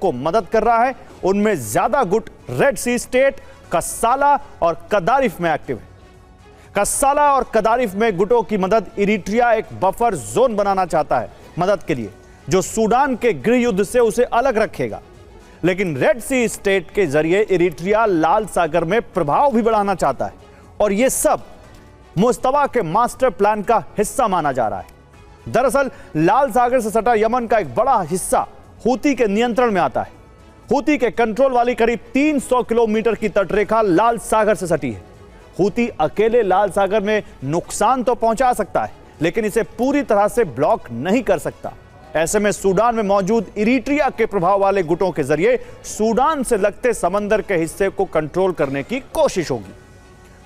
को मदद कर रहा है, उनमें ज्यादा गुट रेड सी स्टेट, कस्साला और कदारिफ में एक्टिव है। कस्साला और कदारिफ में गुटों की मदद इरिट्रिया एक बफर जोन बनाना चाहता है मदद के लिए, जो सूडान के गृह युद्ध से उसे अलग रखेगा। लेकिन रेड सी स्टेट के जरिए इरिट्रिया लाल सागर में प्रभाव भी बढ़ाना चाहता है, और यह सब मुस्तफा के मास्टर प्लान का हिस्सा माना जा रहा है। दरअसल लाल सागर से सटा यमन का एक बड़ा हिस्सा हूती के नियंत्रण में आता है। हूती के कंट्रोल वाली करीब 300 किलोमीटर की तटरेखा लाल सागर से सटी है। हूती अकेले लाल सागर में नुकसान तो पहुंचा सकता है, लेकिन इसे पूरी तरह से ब्लॉक नहीं कर सकता। ऐसे में सूडान में मौजूद इरिट्रिया के प्रभाव वाले गुटों के जरिए सूडान से लगते समंदर के हिस्से को कंट्रोल करने की कोशिश होगी।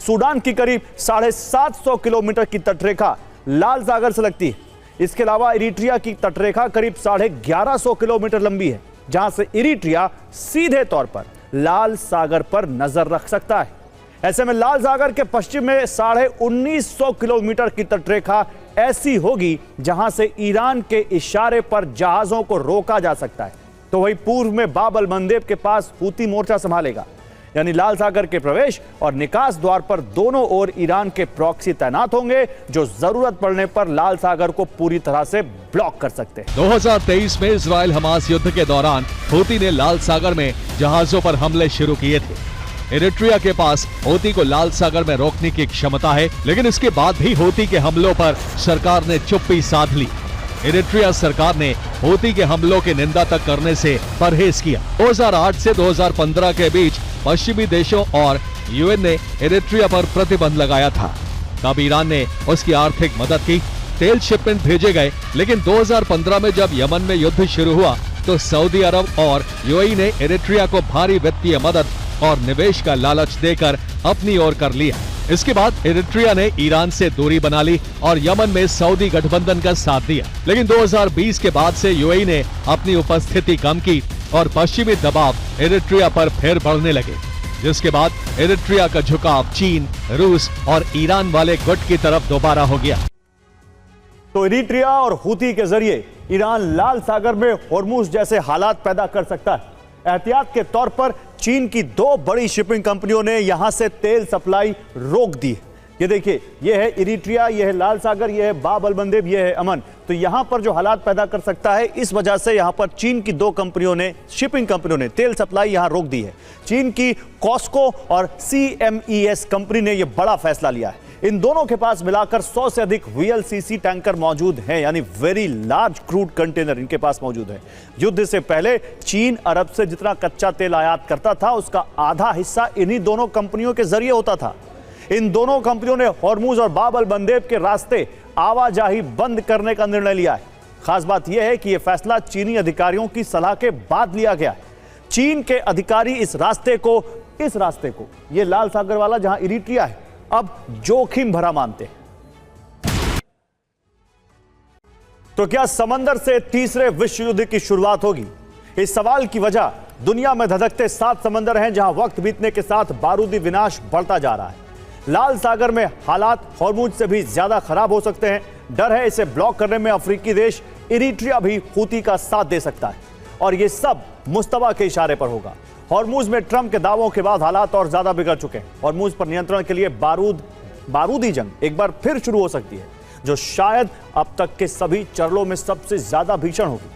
सूडान की करीब 750 किलोमीटर की तटरेखा लाल सागर से लगती है। इसके अलावा इरिट्रिया की तटरेखा करीब 1150 किलोमीटर लंबी है, जहां से इरिट्रिया सीधे तौर पर लाल सागर पर नजर रख सकता है। ऐसे में लाल सागर के पश्चिम में 1950 किलोमीटर की तटरेखा ऐसी होगी जहां से ईरान के इशारे पर जहाजों को रोका जा सकता है। तो वही पूर्व में बाब अल मंदेब के पास हूती मोर्चा संभालेगा, यानी लाल सागर के प्रवेश और निकास द्वार पर दोनों ओर ईरान के प्रॉक्सी तैनात होंगे, जो जरूरत पड़ने पर लाल सागर को पूरी तरह से ब्लॉक कर सकते हैं। 2023 में इजराइल हमास युद्ध के दौरान हूती ने लाल सागर में जहाजों पर हमले शुरू किए थे। इरिट्रिया के पास हूती को लाल सागर में रोकने की क्षमता है, लेकिन इसके बाद भी हूती के हमलों पर सरकार ने चुप्पी साध ली। इरिट्रिया सरकार ने हूती के हमलों की निंदा तक करने से परहेज किया। 2008 से 2015 के बीच पश्चिमी देशों और यूएन ने इरिट्रिया पर प्रतिबंध लगाया था। तब ईरान ने उसकी आर्थिक मदद की, तेल शिपमेंट भेजे गए, लेकिन 2015 में जब यमन में युद्ध शुरू हुआ तो सऊदी अरब और यूएई ने इरिट्रिया को भारी वित्तीय मदद और निवेश का लालच देकर अपनी ओर कर लिया। इसके बाद इरिट्रिया ने ईरान से दूरी बना ली और यमन में सऊदी गठबंधन का साथ दिया। लेकिन 2020 के बाद से यूएई ने अपनी उपस्थिति कम की और पश्चिमी दबाव इरिट्रिया पर फिर बढ़ने लगे, जिसके बाद इरिट्रिया का झुकाव चीन, रूस और ईरान वाले गुट की तरफ दोबारा हो गया। तो इरिट्रिया और हूती के जरिए ईरान लाल सागर में होर्मुज जैसे हालात पैदा कर सकता है। एहतियात के तौर पर चीन की 2 बड़ी शिपिंग कंपनियों ने यहां से तेल सप्लाई रोक दी। ये देखिए, ये है इरिट्रिया, ये है लाल सागर, ये है बाब अल मंदेब, ये है अमन। तो यहां पर जो हालात पैदा कर सकता है, इस वजह से यहां पर चीन की 2 कंपनियों ने, शिपिंग कंपनियों ने तेल सप्लाई यहां रोक दी है। चीन की कॉस्को और CMES कंपनी ने यह बड़ा फैसला लिया है। इन दोनों के पास मिलाकर 100 से अधिक VLCC टैंकर मौजूद हैं, यानी वेरी लार्ज क्रूड कंटेनर इनके पास मौजूद है। युद्ध से पहले चीन अरब से जितना कच्चा तेल आयात करता था, उसका आधा हिस्सा इन्हीं दोनों कंपनियों के जरिए होता था। इन दोनों कंपनियों ने होर्मुज और बाब अल मंदेब के रास्ते आवाजाही बंद करने का निर्णय लिया है। खास बात यह है कि यह फैसला चीनी अधिकारियों की सलाह के बाद लिया गया है। चीन के अधिकारी इस रास्ते को यह लाल सागर वाला जहां इरिट्रिया है, अब जोखिम भरा मानते हैं। तो क्या समंदर से तीसरे विश्व युद्ध की शुरुआत होगी? इस सवाल की वजह दुनिया में धधकते 7 समंदर हैं, जहां वक्त बीतने के साथ बारूदी विनाश बढ़ता जा रहा है। लाल सागर में हालात होर्मुज से भी ज्यादा खराब हो सकते हैं। डर है इसे ब्लॉक करने में अफ्रीकी देश इरिट्रिया भी हूती का साथ दे सकता है, और यह सब मुस्तफा के इशारे पर होगा। होर्मुज में ट्रंप के दावों के बाद हालात और ज्यादा बिगड़ चुके हैं। होर्मुज पर नियंत्रण के लिए बारूदी जंग एक बार फिर शुरू हो सकती है, जो शायद अब तक के सभी चरणों में सबसे ज्यादा भीषण होगी।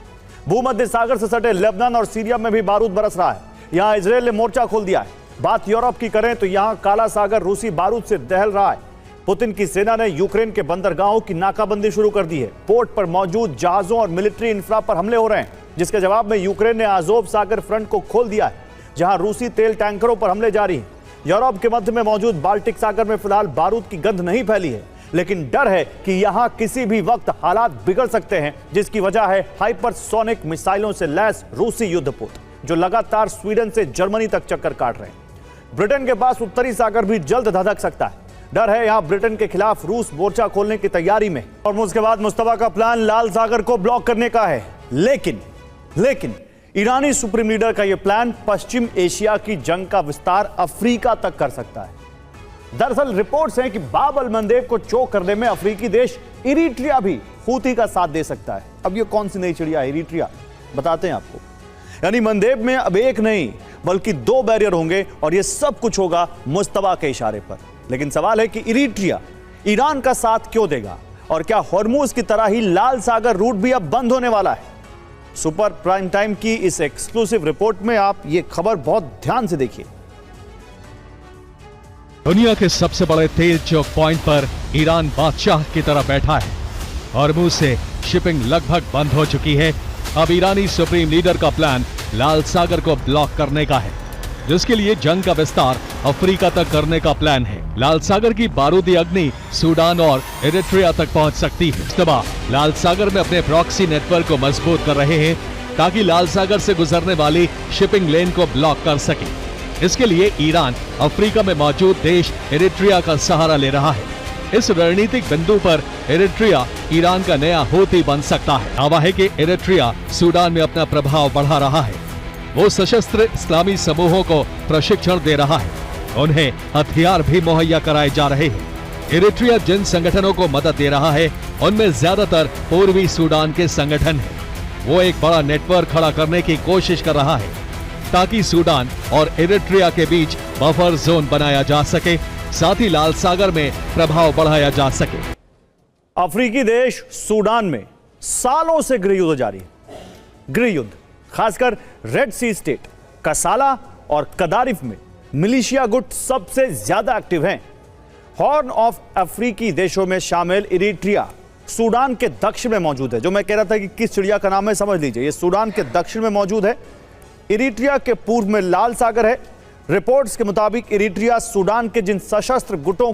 भूमध्य सागर से सटे लेबनान और सीरिया में भी बारूद बरस रहा है। यहां इजरायल ने मोर्चा खोल दिया है। बात यूरोप की करें तो यहां काला सागर रूसी बारूद से दहल रहा है। पुतिन की सेना ने यूक्रेन के बंदरगाहों की नाकाबंदी शुरू कर दी है। पोर्ट पर मौजूद जहाजों और मिलिट्री इंफ्रा पर हमले हो रहे हैं, जिसके जवाब में यूक्रेन ने आजोव सागर फ्रंट को खोल दिया है, जहां रूसी तेल टैंकरों पर हमले जारी हैं। यूरोप के मध्य में मौजूद बाल्टिक सागर में फिलहाल बारूद की गंध नहीं फैली है, लेकिन डर है कि यहां किसी भी वक्त हालात बिगड़ सकते हैं, जिसकी वजह है हाइपरसोनिक मिसाइलों से लैस रूसी युद्धपोत, जो लगातार स्वीडन से जर्मनी तक चक्कर काट रहे हैं। ब्रिटेन के पास उत्तरी सागर भी जल्द धधक सकता है। डर है यहां ब्रिटेन के खिलाफ रूस मोर्चा खोलने की तैयारी में। और उसके बाद मुस्तफा का प्लान लाल सागर को ब्लॉक करने का है, लेकिन ईरानी सुप्रीम लीडर का यह प्लान पश्चिम एशिया की जंग का विस्तार अफ्रीका तक कर सकता है। दरअसल रिपोर्ट्स हैं कि बाब अल मंदेब को चोक करने में अफ्रीकी देश इरिट्रिया भी हूती का साथ दे सकता है। अब यह कौन सी नई चिड़िया है इरिट्रिया, बताते हैं आपको। यानी मंदेब में अब एक नहीं बल्कि 2 बैरियर होंगे और यह सब कुछ होगा मुस्तफा के इशारे पर। लेकिन सवाल है कि इरिट्रिया ईरान का साथ क्यों देगा और क्या हॉर्मूज की तरह ही लाल सागर रूट भी अब बंद होने वाला है? सुपर प्राइम टाइम की इस एक्सक्लूसिव रिपोर्ट में आप ये खबर बहुत ध्यान से देखिए। दुनिया के सबसे बड़े तेल चौक पॉइंट पर ईरान बादशाह की तरह बैठा है। हॉर्मूज से शिपिंग लगभग बंद हो चुकी है। अब ईरानी सुप्रीम लीडर का प्लान लाल सागर को ब्लॉक करने का है, जिसके लिए जंग का विस्तार अफ्रीका तक करने का प्लान है। लाल सागर की बारूदी अग्नि सूडान और इरिट्रिया तक पहुंच सकती है। मुस्तफा लाल सागर में अपने प्रॉक्सी नेटवर्क को मजबूत कर रहे हैं ताकि लाल सागर से गुजरने वाली शिपिंग लेन को ब्लॉक कर सके। इसके लिए ईरान अफ्रीका में मौजूद देश इरिट्रिया का सहारा ले रहा है। इस रणनीतिक बिंदु पर इरिट्रिया ईरान का नया हूती बन सकता है। दावा है कि इरिट्रिया सूडान में अपना प्रभाव बढ़ा रहा है। वो सशस्त्र इस्लामी समूहों को प्रशिक्षण दे रहा है, उन्हें हथियार भी मुहैया कराए जा रहे हैं। इरिट्रिया जिन संगठनों को मदद दे रहा है उनमें ज्यादातर पूर्वी सूडान के संगठन हैं। वो एक बड़ा नेटवर्क खड़ा करने की कोशिश कर रहा है ताकि सूडान और इरिट्रिया के बीच बफर जोन बनाया जा सके, साथ ही लाल सागर में प्रभाव बढ़ाया जा सके। अफ्रीकी देश सूडान में सालों से गृह युद्ध जारी है। गृह युद्ध खासकर रेड सी स्टेट कसाला और कदारिफ में मिलिशिया गुट सबसे ज्यादा एक्टिव हैं। हॉर्न ऑफ अफ्रीकी देशों में शामिल इरिट्रिया सूडान के दक्षिण में मौजूद है। जो मैं कह रहा था कि किस चिड़िया का नाम है, समझ लीजिए, ये सूडान के दक्षिण में मौजूद है। इरिट्रिया के पूर्व में लाल सागर है। रिपोर्ट्स के मुताबिक इरिट्रिया सूडान के जिन सशस्त्र गुटों